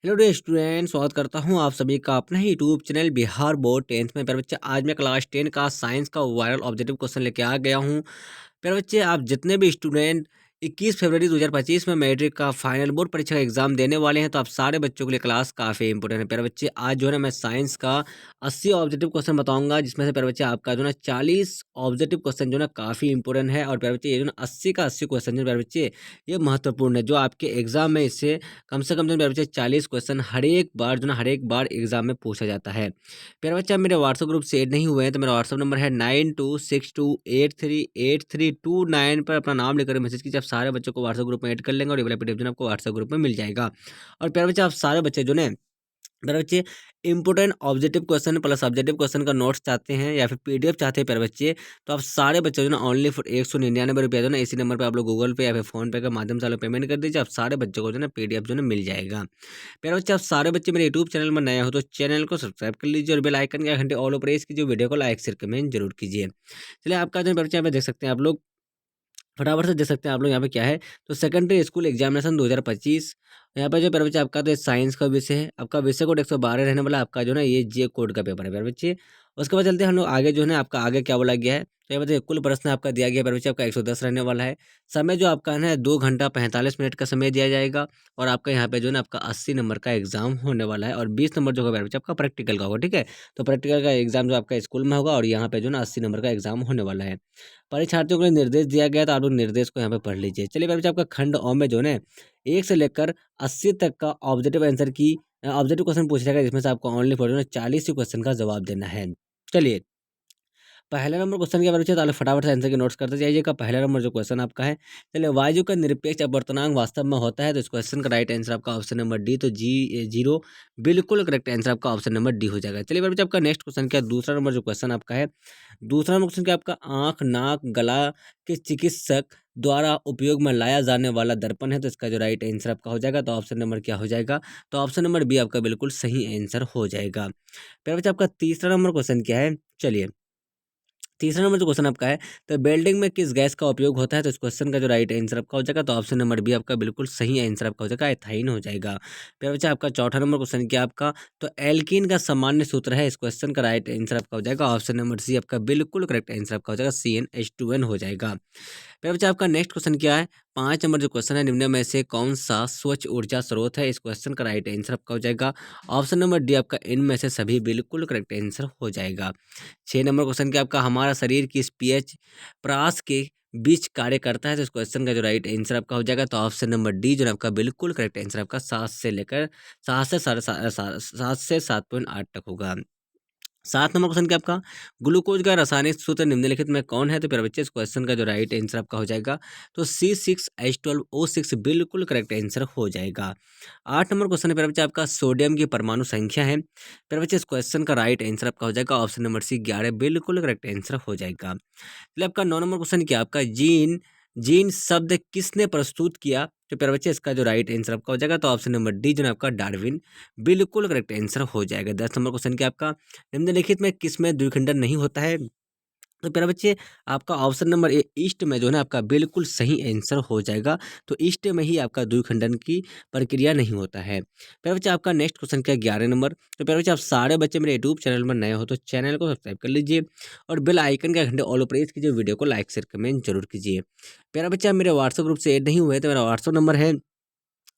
Hello dear student, स्वागत करता हूं आप सभी का अपना ही YouTube channel Bihar board 10th में। प्यारे बच्चे, आज मैं क्लास 10 का साइंस का वायरल ऑब्जेक्टिव क्वेश्चन लेके आ गया हूं। प्यारे बच्चे, आप जितने भी स्टूडेंट 21 फरवरी 2025 में मैट्रिक का फाइनल बोर्ड परीक्षा का एग्जाम देने वाले हैं, तो आप सारे बच्चों के लिए क्लास काफ़ी इंपॉर्टेंट है। प्यारे बच्चे, आज जो है ना मैं साइंस का 80 ऑब्जेक्टिव क्वेश्चन बताऊंगा, जिसमें से प्यारे बच्चे आपका जो है ना 40 ऑब्जेक्टिव क्वेश्चन जो है ना काफ़ी इंपॉर्टेंट है। और प्यारे बच्चे, ये जो ना 80 का 80 क्वेश्चन जो प्यारे बच्चे ये महत्वपूर्ण है, जो आपके एग्जाम में इससे कम से कम जो प्यारे बच्चे 40 क्वेश्चन हर एक बार जो ना हर एक बार एग्जाम में पूछा जाता है। प्यारे बच्चे, आप मेरे व्हाट्सएप ग्रुप से ऐड नहीं हुए हैं तो मेरा व्हाट्सएप नंबर है 9262838329 पर अपना नाम लेकर मैसेज कीजिए। आप सारे बच्चों को व्हाट्सएप ग्रुप में ऐड कर लेंगे और ये वाला पीडीएफ जो है आपको व्हाट्सएप ग्रुप में मिल जाएगा। और प्यारे बच्चे, आप सारे बच्चे जो है प्यारे बच्चे important objective question plus objective question का नोट्स चाहते हैं या फिर पीडीएफ चाहते हैं प्यारे बच्चे, तो आप सारे बच्चे जो ना ओनली फॉर 199 रुपया जो ना इसी नंबर पर आप लोग गूगल पे या फिर फोन पे के माध्यम से आप लोग पेमेंट कर दीजिए। आप सारे बच्चों को जो ना पीडीएफ जो ना मिल जाएगा। प्यारे बच्चे, आप सारे बच्चे मेरे यूट्यूब चैनल में नए हो तो चैनल को सब्सक्राइब कर लीजिए और बेल आइकन के घंटे ऑल प्रेस कीजिए। वीडियो को लाइक शेयर कमेंट जरूर कीजिए। चलिए, आपका जो बच्चे यहाँ पे देख सकते हैं आप लोग, फटाफट से देख सकते हैं आप लोग यहाँ पे क्या है। तो सेकेंडरी स्कूल एग्जामिनेशन 2025, यहाँ पे जो प्यारे बच्चे आपका तो साइंस का विषय है, आपका विषय कोड 112 रहने वाला आपका जो है ये जे कोड का पेपर है प्यारे बच्चे। उसके बाद चलते हैं हम लोग आगे, जो है ना आपका आगे क्या बोला गया है। तो ये बताइए, कुल प्रश्न आपका दिया गया प्यारे बच्चे आपका 110 रहने वाला है। समय जो आपका है ना 2 घंटा 45 मिनट का समय दिया जाएगा। और आपका यहाँ पे जो है ना आपका 80 नंबर का एग्जाम होने वाला है और 20 नंबर जो होगा प्यारे बच्चे आपका प्रैक्टिकल का होगा। ठीक है, तो प्रैक्टिकल का एग्जाम जो आपका स्कूल में होगा और यहाँ पे जो ना 80 नंबर का एग्जाम होने वाला है। परीक्षार्थियों को निर्देश दिया गया, तो आप लोग निर्देश को यहाँ पे पढ़ लीजिए। चलिए प्यारे बच्चे, आपका खंड ओ में जो है ना 1 से लेकर 80 तक का ऑब्जेक्टिव आंसर की ऑब्जेक्टिव क्वेश्चन पूछा जाएगा, जिसमें से आपको ओनली फॉर जो है 40 ही क्वेश्चन का जवाब देना है। चलिए, पहला नंबर क्वेश्चन क्या बच्चे, तो फटाफट से आंसर के नोट्स करते जाइएगा। पहला नंबर जो क्वेश्चन आपका है, चलिए, वायु का निरपेक्ष अपवर्तनांक वास्तव में होता है, तो इस क्वेश्चन का राइट आंसर आपका ऑप्शन नंबर डी, तो जी जीरो बिल्कुल करेक्ट आंसर आपका ऑप्शन नंबर डी हो जाएगा। चलिए बच्चे, आपका नेक्स्ट क्वेश्चन क्या, दूसरा नंबर जो क्वेश्चन आपका है, दूसरा नंबर क्वेश्चन क्या आपका, आंख नाक गला के चिकित्सक द्वारा उपयोग में लाया जाने वाला दर्पण है, तो इसका जो राइट आंसर आपका हो जाएगा, तो ऑप्शन नंबर क्या हो जाएगा, तो ऑप्शन नंबर बी आपका बिल्कुल सही आंसर हो जाएगा। फिर बच्चे, आपका तीसरा नंबर क्वेश्चन क्या है, चलिए, तीसरा नंबर जो क्वेश्चन आपका है, तो बिल्डिंग में किस गैस का उपयोग होता है, तो इस क्वेश्चन का जो राइट आंसर आपका हो जाएगा, तो ऑप्शन नंबर बी आपका बिल्कुल सही आंसर आपका हो जाएगा, एथाइन हो जाएगा। फिर बच्चा, आपका चौथा नंबर क्वेश्चन क्या आपका, तो एल्कीन का सामान्य सूत्र है, इस क्वेश्चन का राइट आंसर आपका हो जाएगा, ऑप्शन नंबर सी आपका बिल्कुल करेक्ट आंसर आपका हो जाएगा, CnH2n हो जाएगा। फिर बच्चा, आपका नेक्स्ट क्वेश्चन क्या है, 5 नंबर जो क्वेश्चन है, निम्न में से कौन सा स्वच्छ ऊर्जा स्रोत है, इस क्वेश्चन का राइट आंसर आपका हो जाएगा, ऑप्शन नंबर डी आपका इनमें से सभी बिल्कुल करेक्ट आंसर हो जाएगा। 6 नंबर क्वेश्चन क्या आपका, हमारा शरीर किस पीएच प्रास के बीच कार्य करता है, तो इस क्वेश्चन का जो राइट आंसर आपका हो जाएगा, तो ऑप्शन नंबर डी जो है आपका बिल्कुल करेक्ट आंसर आपका 7 से 7.8 तक होगा। 7 नंबर क्वेश्चन क्या आपका, ग्लूकोज का रासायनिक सूत्र निम्नलिखित में कौन है, तो प्यारे बच्चे इस क्वेश्चन का जो राइट आंसर आपका हो जाएगा, तो C6H12O6 बिल्कुल करेक्ट आंसर हो जाएगा। 8 नंबर क्वेश्चन है प्यारे बच्चे आपका, सोडियम की परमाणु संख्या है, प्यारे बच्चे इस क्वेश्चन का राइट आंसर आपका हो जाएगा, ऑप्शन नंबर सी 11 बिल्कुल करेक्ट आंसर हो जाएगा। चलिए, आपका 9 नंबर क्वेश्चन क्या आपका, जीन जीन शब्द किसने प्रस्तुत किया, तो प्यारे बच्चे इसका जो राइट आंसर आपका हो जाएगा, तो ऑप्शन नंबर डी जो है आपका डार्विन बिल्कुल करेक्ट आंसर हो जाएगा। 10 नंबर क्वेश्चन क्या आपका, निम्नलिखित में किसमें द्विखंडन नहीं होता है, तो प्यारे बच्चे आपका ऑप्शन नंबर ए ईस्ट में जो है ना आपका बिल्कुल सही आंसर हो जाएगा, तो ईस्ट में ही आपका द्विखंडन की प्रक्रिया नहीं होता है। प्यारे बच्चे, आपका नेक्स्ट क्वेश्चन क्या है, 11 नंबर, तो प्यारे बच्चे आप सारे बच्चे मेरे यूट्यूब चैनल में नए हो तो चैनल को सब्सक्राइब कर लीजिए और बेल आइकन का घंटे ऑल प्रेस कीजिए। वीडियो को लाइक शेयर कमेंट जरूर कीजिए। प्यारे बच्चे, आप मेरे व्हाट्सएप ग्रुप से ऐड नहीं हुए तो मेरा व्हाट्सएप नंबर है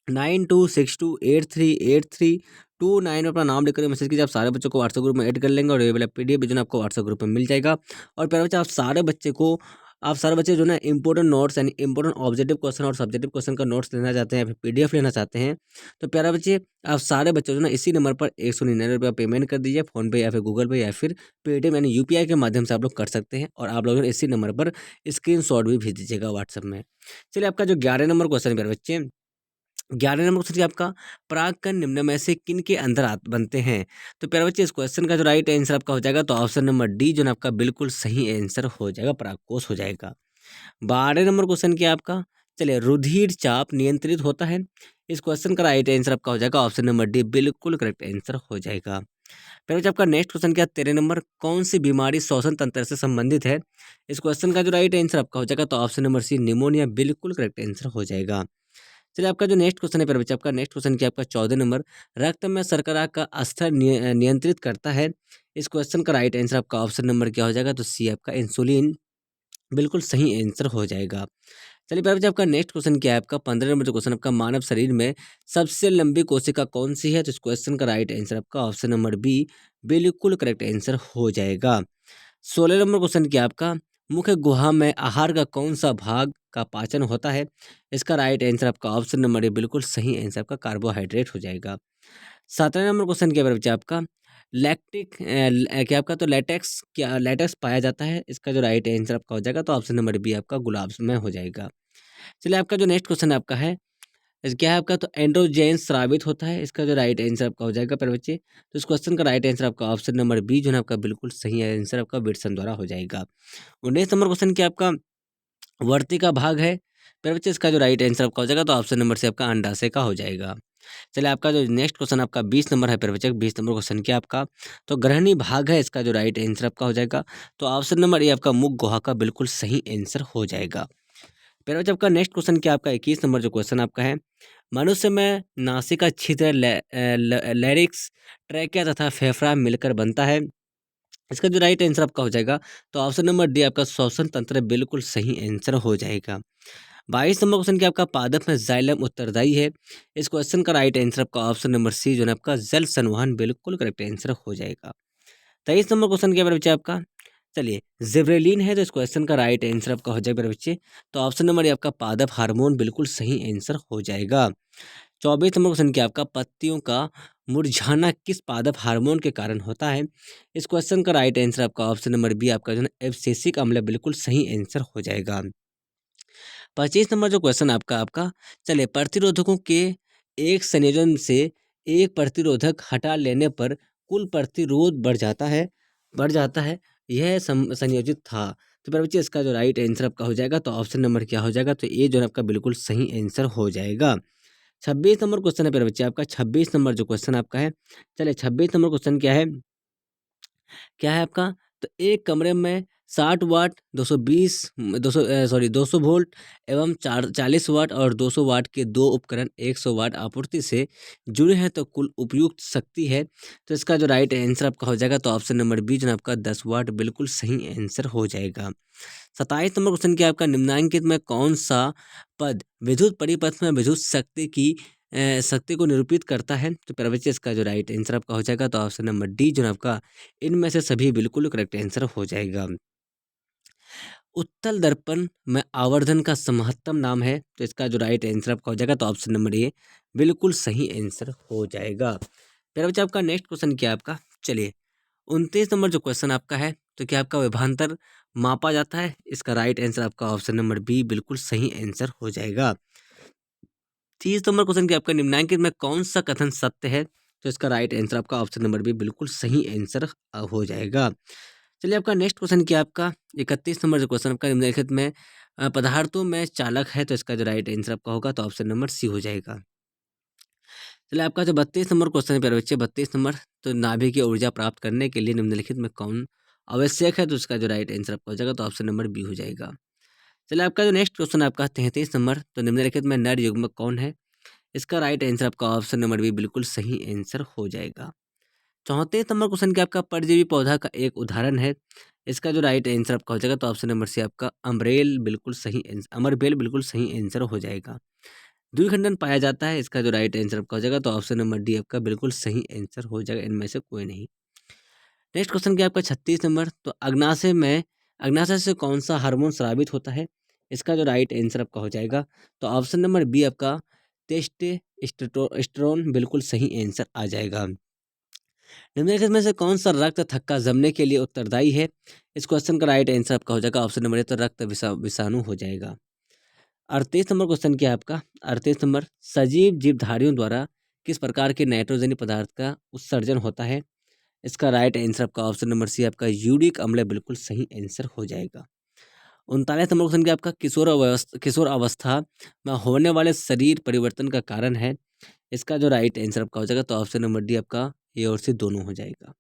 9262838329 में अपना नाम लिखकर मैसेज कीजिए। आप सारे बच्चों को व्हाट्सएप ग्रुप में ऐड कर लेंगे और ये वाला पीडीएफ भी जो है आपको व्हाट्सएप ग्रुप में मिल जाएगा। और प्यारे बच्चे, आप सारे बच्चे जो ना इंपॉर्टेंट नोट्स यानी इंपॉर्टेंट ऑब्जेक्टिव क्वेश्चन और सब्जेक्टिव क्वेश्चन का नोट्स लेना चाहते हैं या फिर पीडीएफ लेना चाहते हैं, तो प्यारे बच्चे आप सारे बच्चे जो ना इसी नंबर पर 199 रुपया पेमेंट कर दीजिए, फोन पे या फिर गूगल पे या फिर पेटीएम यानी यूपीआई के माध्यम से आप लोग कर सकते हैं। और आप लोग इसी नंबर पर स्क्रीन भी भेज दीजिएगा व्हाट्सएप में। चलिए, आपका जो 11 नंबर क्वेश्चन है प्यारे बच्चे, 11 नंबर क्वेश्चन आपका, परागकण निम्न में से किन के अंदर बनते हैं, तो प्यारे बच्चे इस क्वेश्चन का जो राइट आंसर आपका हो जाएगा, तो ऑप्शन नंबर डी जो है आपका बिल्कुल सही आंसर हो जाएगा, परागकोश हो जाएगा। 12 नंबर क्वेश्चन क्या आपका, चलिए, रुधिर चाप नियंत्रित होता है, इस क्वेश्चन का राइट आंसर आपका हो जाएगा, ऑप्शन नंबर डी बिल्कुल करेक्ट आंसर हो जाएगा। प्यारे बच्चे, आपका नेक्स्ट क्वेश्चन क्या, 13 नंबर, कौन सी बीमारी श्वसन तंत्र से संबंधित है, इस क्वेश्चन का जो राइट आंसर आपका हो जाएगा, तो ऑप्शन नंबर सी निमोनिया बिल्कुल करेक्ट आंसर हो जाएगा। चलिए आपका जो नेक्स्ट क्वेश्चन है प्यारे बच्चे, आपका नेक्स्ट क्वेश्चन क्या आपका 14 नंबर, रक्त में शर्करा का स्तर नियंत्रित करता है। इस क्वेश्चन का राइट आंसर आपका ऑप्शन नंबर क्या हो जाएगा, तो सी आपका इंसुलिन बिल्कुल सही आंसर हो जाएगा। चलिए प्यारे बच्चे, आपका नेक्स्ट क्वेश्चन क्या है, आपका 15 नंबर जो क्वेश्चन आपका, मानव शरीर में सबसे लंबी कोशिका कौन सी है। तो इस क्वेश्चन का राइट आंसर आपका ऑप्शन नंबर बी बिल्कुल करेक्ट आंसर हो जाएगा। 16 नंबर क्वेश्चन क्या आपका, मुख्य गुहा में आहार का कौन सा भाग का पाचन होता है। इसका राइट आंसर आपका ऑप्शन नंबर ए बिल्कुल सही आंसर आपका कार्बोहाइड्रेट हो जाएगा। 17 नंबर क्वेश्चन क्या है बच्चे आपका, लैक्टिक क्या आपका, तो लेटेक्स क्या लेटेक्स पाया जाता है। इसका जो राइट आंसर आपका हो जाएगा, तो ऑप्शन नंबर बी आपका गुलाब में हो जाएगा। चलिए आपका जो नेक्स्ट क्वेश्चन आपका है, क्या है आपका, तो एंड्रोजेन स्रावित होता है। इसका जो राइट आंसर आपका हो जाएगा प्यारे बच्चे, तो इस क्वेश्चन का राइट आंसर आपका ऑप्शन नंबर बी जो है आपका बिल्कुल सही आंसर आपका विट्सन द्वारा हो जाएगा। 19 नंबर क्वेश्चन क्या आपका, वर्ती का भाग है प्यारे बच्चे। इसका जो राइट आंसर आपका हो जाएगा, तो ऑप्शन नंबर से आपका अंडाशय का हो जाएगा। चलिए आपका जो नेक्स्ट क्वेश्चन आपका 20 नंबर है प्यारे बच्चे, 20 नंबर क्वेश्चन क्या आपका, तो ग्रहणी भाग है। इसका जो राइट आंसर आपका हो जाएगा, तो ऑप्शन नंबर ए आपका मुख गुहा का बिल्कुल सही आंसर हो जाएगा। फिर बच्चे आपका नेक्स्ट क्वेश्चन क्या आपका 21 नंबर जो क्वेश्चन आपका है, मनुष्य में नासिका छिद्र लैरिक्स ट्रैकिया तथा फेफड़ा मिलकर बनता है। इसका जो राइट आंसर आपका हो जाएगा, तो ऑप्शन नंबर डी आपका श्वसन तंत्र बिल्कुल सही आंसर हो जाएगा। 22 नंबर क्वेश्चन क्या आपका, पादप में जाइलम उत्तरदायी है। इस क्वेश्चन का राइट आंसर आपका ऑप्शन नंबर सी जो है आपका जल संवहन बिल्कुल करेक्ट आंसर हो जाएगा। 23 नंबर क्वेश्चन क्या मेरे बच्चे आपका, चलिए जिब्रेलिन है। तो इस क्वेश्चन का राइट आंसर आपका हो जाएगा मेरे बच्चे, तो ऑप्शन नंबर ए आपका पादप हार्मोन बिल्कुल सही आंसर हो जाएगा। 24 नंबर क्वेश्चन क्या आपका, पत्तियों का मुरझाना किस पादप हार्मोन के कारण होता है। इस क्वेश्चन का राइट आंसर आपका ऑप्शन नंबर बी आपका जो है एब्सिसिक अम्ल बिल्कुल सही आंसर हो जाएगा। 25 नंबर जो क्वेश्चन आपका आपका चलिए, प्रतिरोधकों के एक संयोजन से एक प्रतिरोधक हटा लेने पर कुल प्रतिरोध बढ़ जाता है, यह संयोजित था। तो मेरे बच्चे इसका जो राइट आंसर आपका हो जाएगा, तो ऑप्शन नंबर क्या हो जाएगा, तो ये जो है आपका बिल्कुल सही आंसर हो जाएगा। 26 नंबर क्वेश्चन है मेरे बच्चे आपका, 26 नंबर जो क्वेश्चन आपका है, चलिए 26 नंबर क्वेश्चन क्या है आपका, तो एक कमरे में 60 वाट 200 वोल्ट एवं 40 वाट और 200 वाट के दो उपकरण 100 वाट आपूर्ति से जुड़े हैं, तो कुल उपयुक्त शक्ति है। तो इसका जो राइट आंसर आपका हो जाएगा, तो ऑप्शन नंबर बी जो है आपका 10 वाट बिल्कुल सही आंसर हो जाएगा। 27 नंबर क्वेश्चन क्या आपका, निम्नलिखित में कौन सा पद विद्युत परिपथ में विद्युत शक्ति को निरूपित करता है। तो प्यारे बच्चे इसका जो राइट आंसर आपका हो जाएगा, तो ऑप्शन नंबर डी जो है आपका इनमें से सभी बिल्कुल करेक्ट आंसर हो जाएगा। उत्तल दर्पण में आवर्धन का महत्तम नाम है। तो इसका जो राइट आंसर आपका हो जाएगा, तो ऑप्शन नंबर ए बिल्कुल सही आंसर हो जाएगा। प्यारे बच्चे आपका नेक्स्ट क्वेश्चन क्या है आपका, चलिए 29 नंबर जो क्वेश्चन आपका है, तो क्या आपका विभवांतर मापा जाता है। इसका राइट आंसर आपका ऑप्शन नंबर बी बिल्कुल सही आंसर हो जाएगा। 30 नंबर क्वेश्चन क्या आपका, निम्नलिखित में कौन सा कथन सत्य है। तो इसका राइट आंसर आपका ऑप्शन नंबर बी बिल्कुल सही आंसर हो जाएगा। चलिए आपका नेक्स्ट क्वेश्चन क्या आपका 31 नंबर जो क्वेश्चन आपका, निम्नलिखित में पदार्थों में चालक है। तो इसका जो राइट आंसर आपका होगा, तो ऑप्शन नंबर सी हो जाएगा। चलिए आपका जो 32 नंबर क्वेश्चन है प्यारे बच्चे, 32 नंबर, तो नाभिकीय ऊर्जा प्राप्त करने के लिए निम्नलिखित में कौन आवश्यक है। तो इसका जो राइट आंसर आपका हो जाएगा, तो ऑप्शन नंबर बी हो जाएगा। चलिए आपका जो नेक्स्ट क्वेश्चन आपका 33 नंबर, तो निम्नलिखित में नर युग्मक कौन है। इसका राइट आंसर आपका ऑप्शन नंबर बी बिल्कुल सही आंसर हो जाएगा। 34 नंबर क्वेश्चन क्या आपका, परजीवी पौधा का एक उदाहरण है। इसका जो राइट आंसर आपका हो जाएगा, तो ऑप्शन नंबर सी आपका अमरबेल बिल्कुल सही आंसर हो जाएगा। द्विखंडन पाया जाता है। इसका जो राइट आंसर आपका हो जाएगा, तो ऑप्शन नंबर डी आपका बिल्कुल सही आंसर हो जाएगा, इनमें से कोई नहीं। नेक्स्ट क्वेश्चन क्या आपका 36 नंबर, तो अग्नाशय से कौन सा हार्मोन स्रावित होता है। इसका जो राइट आंसर आपका हो जाएगा, तो ऑप्शन नंबर बी आपका टेस्टोस्टेरोन बिल्कुल सही आंसर आ जाएगा। निम्नलिखित में से कौन सा रक्त थक्का जमने के लिए उत्तरदायी है। इस क्वेश्चन का राइट आंसर आपका हो जाएगा, ऑप्शन नंबर ए, तो रक्त विषाणु हो जाएगा। 38 नंबर क्वेश्चन क्या है आपका, 38 नंबर, सजीव जीवधारियों द्वारा किस प्रकार के नाइट्रोजनी पदार्थ का उत्सर्जन होता है। इसका राइट आंसर आपका ऑप्शन नंबर सी आपका यूरिक अम्ल बिल्कुल सही आंसर हो जाएगा। 39 नंबर क्वेश्चन क्या आपका, किशोर अवस्था में होने वाले शरीर परिवर्तन का कारण है। इसका जो राइट आंसर आपका हो जाएगा, तो ऑप्शन नंबर डी आपका ए और सी दोनों हो जाएगा।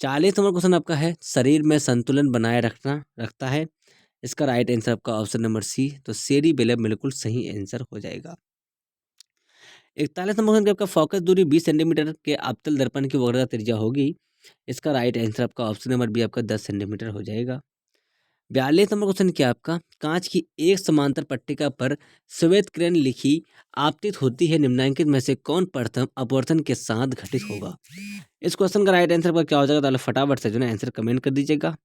40 नंबर क्वेश्चन आपका है, शरीर में संतुलन बनाए रखता है। इसका राइट आंसर आपका ऑप्शन नंबर सी, तो सेरिबेलम बिल्कुल सही आंसर हो जाएगा। 41 नंबर क्वेश्चन आपका फोकस दूरी 20 सेंटीमीटर के अवतल दर्पण की वक्रता त्रिज्या होगी। इसका राइट आंसर आपका ऑप्शन नंबर बी आपका 10 सेंटीमीटर हो जाएगा। 42 नंबर क्वेश्चन क्या आपका, कांच की एक समांतर पट्टिका पर श्वेत किरण लिखी आपतित होती है, निम्नलिखित में से कौन प्रथम अपवर्तन के साथ घटित होगा। इस क्वेश्चन का राइट आंसर आपका क्या हो जाएगा, तो फटाफट से जो है आंसर कमेंट कर दीजिएगा।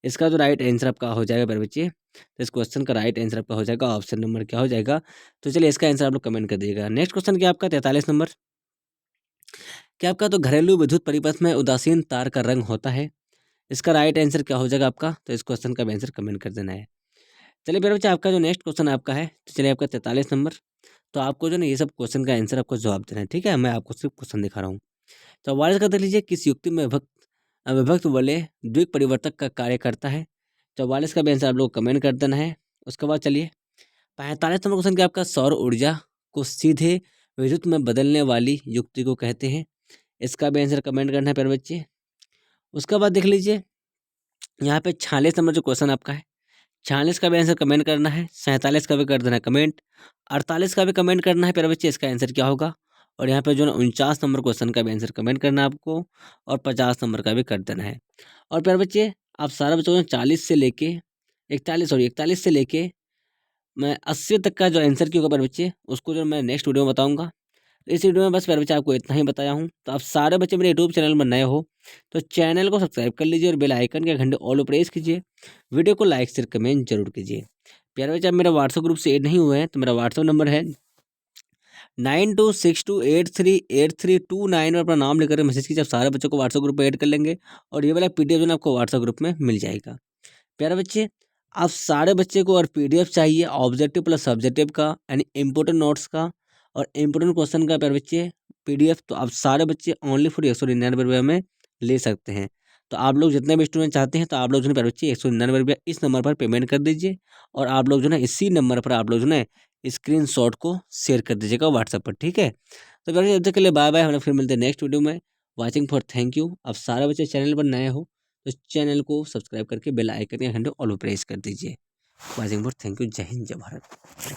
इसका जो राइट आंसर आपका हो जाएगा मेरे बच्चे, तो इस क्वेश्चन का राइट आंसर आपका हो जाएगा ऑप्शन नंबर क्या हो जाएगा, तो चलिए इसका आंसर आप लोग कमेंट कर दीजिएगा। नेक्स्ट क्वेश्चन क्या आपका 43 नंबर, क्या आपका तो घरेलू विद्युत परिपथ में उदासीन तार का रंग होता है। इसका राइट आंसर क्या हो जाएगा आपका, तो इस क्वेश्चन का आंसर कमेंट कर देना है। चलिए मेरे बच्चे आपका जो नेक्स्ट क्वेश्चन आपका है, तो चलिए आपका 43 नंबर, तो आपको जो ना ये सब क्वेश्चन का आंसर आपको जवाब देना है, ठीक है। मैं आपको सिर्फ क्वेश्चन दिखा रहा हूँ। तो 44 का देख लीजिए, किस युक्ति में विभक्त वलय द्विक परिवर्तक का कार्य करता है। 44 का भी आंसर आप लोग कमेंट कर देना है। उसके बाद चलिए 45 नंबर क्वेश्चन क्या आपका, सौर ऊर्जा को सीधे विद्युत में बदलने वाली युक्ति को कहते हैं। इसका भी आंसर कमेंट करना है प्यारे बच्चे। उसके बाद देख लीजिए यहाँ पे 46 नंबर जो क्वेश्चन आपका है, 46 का भी आंसर कमेंट करना है, 47 का भी कर देना है कमेंट, 48 का भी कमेंट करना है प्यारे बच्चे, इसका आंसर क्या होगा। और यहाँ पे जो ना 49 नंबर क्वेश्चन का भी आंसर कमेंट करना है आपको, और 50 नंबर का भी कर देना है। और प्यारे बच्चे आप सारा बच्चों को 40 से लेके 41 से लेके मैं 80 तक का जो आंसर की होगा प्यारे बच्चे, उसको जो मैं नेक्स्ट वीडियो में बताऊंगा। तो इस वीडियो में बस प्यारे बच्चे आपको इतना ही बताया हूँ। तो आप सारे बच्चे मेरे यूट्यूब चैनल में नए हो तो चैनल को सब्सक्राइब कर लीजिए और बेल आइकन के घंटे ऑल पर प्रेस कीजिए। वीडियो को लाइक शेयर कमेंट जरूर कीजिए। प्यारे बच्चे आप मेरा व्हाट्सएप ग्रुप से ऐड नहीं हुए हैं तो मेरा व्हाट्सएप नंबर है 9262838329 में अपना नाम लेकर मैसेज कीजिए। आप सारे बच्चों को व्हाट्सएप ग्रुप में ऐड कर लेंगे और ये वाला पीडीएफ जो है आपको व्हाट्सएप ग्रुप में मिल जाएगा। प्यारे बच्चे आप सारे बच्चे को और पीडीएफ चाहिए ऑब्जेक्टिव प्लस सब्जेक्टिव का, यानी इंपोर्टेंट नोट्स का और इंपोर्टेंट क्वेश्चन का प्यारे बच्चे पीडीएफ, तो आप सारे बच्चे ओनली फॉर 199 रुपये में ले सकते हैं। तो आप लोग जितने भी स्टूडेंट चाहते हैं तो आप लोग जो है प्यारे बच्चे 199 रुपये इस नंबर पर पेमेंट कर दीजिए और आप लोग जो है इसी नंबर पर आप लोग जो है स्क्रीनशॉट को शेयर कर दीजिएगा व्हाट्सएप पर, ठीक है। तो प्यारे जब तक के लिए बाय बाय, हम लोग फिर मिलते हैं नेक्स्ट वीडियो में। Watching for thank you. आप सारे बच्चे चैनल पर नए हो तो चैनल को सब्सक्राइब करके बेल आइकन या घंटे ऑल प्रेस कर दीजिए। Watching for thank you. जय हिंद जय भारत।